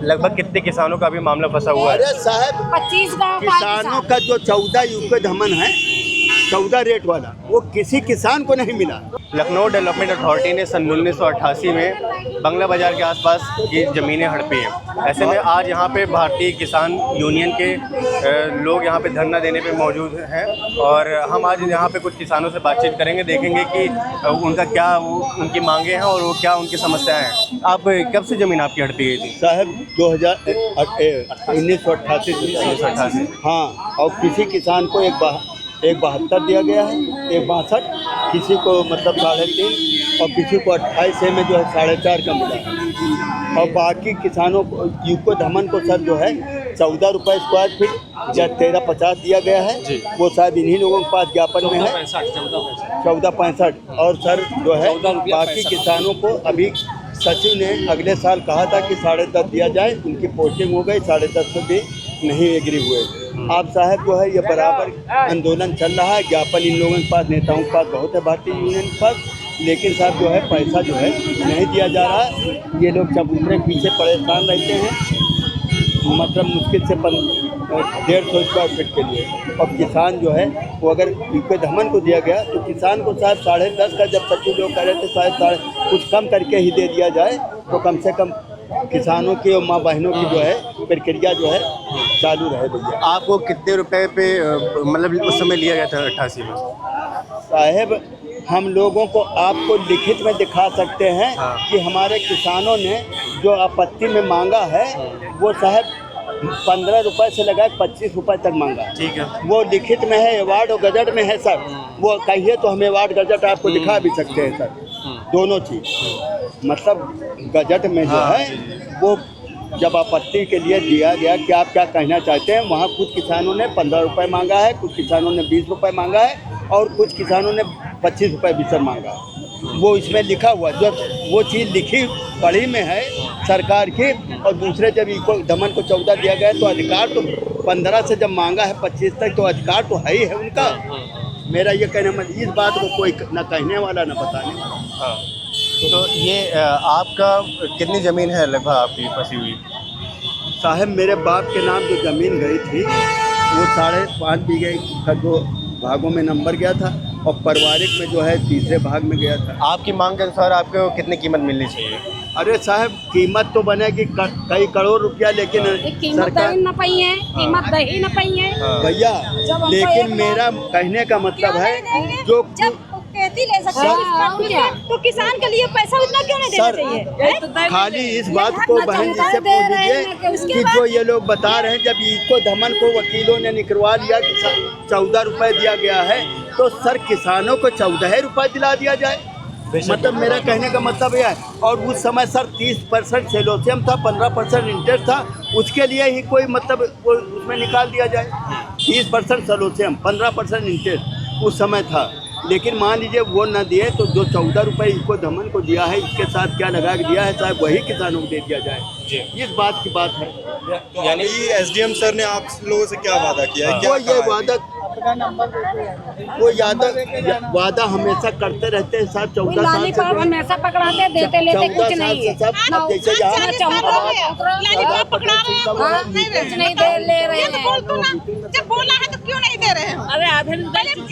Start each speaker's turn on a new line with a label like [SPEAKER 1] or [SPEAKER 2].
[SPEAKER 1] लगभग कितने किसानों का अभी मामला फंसा हुआ है?
[SPEAKER 2] अरे साहब
[SPEAKER 3] 25 गाँव
[SPEAKER 2] किसानों का जो 14 यूको धमन है, 14 रेट वाला, वो किसी किसान को नहीं मिला।
[SPEAKER 1] लखनऊ डेवलपमेंट अथॉरिटी ने सन 1988 में बंगला बाजार के आसपास की ज़मीनें हड़पी हैं। ऐसे में आज यहाँ पे भारतीय किसान यूनियन के लोग यहाँ पे धरना देने पे मौजूद हैं और हम आज यहाँ पे कुछ किसानों से बातचीत करेंगे, देखेंगे कि उनका क्या उनकी मांगे हैं और वो क्या उनकी समस्याएं हैं। आप कब से ज़मीन आपकी हड़पी गई थी?
[SPEAKER 2] साहब 1988 हाँ, और किसी किसान को एक 72 दिया गया है, एक 62, किसी को मतलब 3.5 और किसी को 28 में जो है 4.5 का मिला है। और बाकी किसानों को यूको धमन को सर जो है 14 रुपये स्क्वायर फीट या 13.50 दिया गया है। वो शायद इन्हीं लोगों के पास ज्ञापन में है 14.65। और सर जो है बाकी किसानों को अभी सचिव ने अगले साल कहा था कि 10.5 दिया जाए, उनकी पोस्टिंग हो गई, 10.5 से भी नहीं एग्री हुए। आप साहब जो है ये बराबर आंदोलन चल रहा है, ज्ञापन इन लोगों के पास, नेताओं के पास बहुत है, भारतीय यूनियन के पास, लेकिन साहब जो है पैसा जो है नहीं दिया जा रहा है। ये लोग चबूतरे पीछे परेशान रहते हैं, मतलब मुश्किल से 150 स्क्वायर फीट के लिए। और किसान जो है वो अगर यूको धमन को दिया गया तो किसान को साहब 10.5 का, जब सचिव लोग कह रहे थे शायद कुछ कम करके ही दे दिया जाए तो कम से कम किसानों की और माँ बहनों की जो है प्रक्रिया जो है चालू रहे। भैया
[SPEAKER 1] आपको कितने रुपए पे मतलब उस समय लिया गया था 88 में?
[SPEAKER 2] साहब हम लोगों को आपको लिखित में दिखा सकते हैं कि हमारे किसानों ने जो आपत्ति में मांगा है वो साहब 15 रुपये से लगा 25 रुपये तक मांगा।
[SPEAKER 1] ठीक है,
[SPEAKER 2] वो लिखित में है, अवार्ड और गजट में है सर। वो कहिए तो हमें अवार्ड गजट आपको दिखा भी सकते हैं सर, दोनों चीज़। मतलब गजट में जो है वो जब आपत्ति के लिए दिया गया कि आप क्या कहना चाहते हैं, वहाँ कुछ किसानों ने 15 रुपये मांगा है, कुछ किसानों ने 20 रुपये मांगा है और कुछ किसानों ने 25 रुपये भी सर मांगा है। वो इसमें लिखा हुआ, जब वो चीज़ लिखी पढ़ी में है सरकार की। और दूसरे जब यूको धमन को 14 दिया गया तो अधिकार तो 15 से जब मांगा है 25 तक तो अधिकार तो है ही है उनका। मेरा ये कहना मतलब इस बात को कोई न कहने वाला न बताने वाला।
[SPEAKER 1] तो ये आपका कितनी ज़मीन है लगभग आपकी फंसी हुई?
[SPEAKER 2] साहब मेरे बाप के नाम जो ज़मीन गई थी वो 5.5 बीघे का 2 भागों में नंबर गया था और पारिवारिक में जो है तीसरे भाग में गया था।
[SPEAKER 1] आपकी मांग के अनुसार आपको कितनी कीमत मिलनी चाहिए?
[SPEAKER 2] अरे साहब कीमत तो बनेगी कई करोड़ रुपया, लेकिन
[SPEAKER 3] सरकार न पाई है, कीमत दही न पाई है
[SPEAKER 2] भैया। लेकिन मेरा कहने का मतलब है जो
[SPEAKER 3] खेती ले सकते हैं तो किसान के लिए पैसा उतना क्यों नहीं देना चाहिए?
[SPEAKER 2] खाली इस बात को बहन जी से पूछ लीजिए कि जो ये लोग बता रहे हैं जब यूको धमन को वकीलों ने निकलवा लिया कि 14 रुपये दिया गया है तो सर किसानों को 14 रुपये दिला दिया जाए। मतलब मेरा कहने का मतलब यह है। और उस समय सर 30% सेलोसियम था, 15% इंटरेस्ट था, उसके लिए ही कोई मतलब वो उसमें निकाल दिया जाए। 30% सेलोसियम, 15% इंटरेस्ट उस समय था। लेकिन मान लीजिए वो न दिए तो जो 14 रुपये यूको धमन को दिया है इसके साथ क्या लगा के दिया है साहब वही किसानों को दे दिया जाए। इस बात की बात है।
[SPEAKER 4] यानी एसडीएम सर ने आप लोगों से क्या वादा किया है?
[SPEAKER 2] वो ये वादा हमेशा करते रहते हैं साहब। 14 साल से
[SPEAKER 3] हमेशा पकड़ाते देते लेते कुछ नहीं है।
[SPEAKER 2] जैसे
[SPEAKER 3] कुछ नहीं दे ले रहे हैं।
[SPEAKER 5] जब बोला है तो क्यों नहीं दे रहे हैं?
[SPEAKER 3] अरे आधे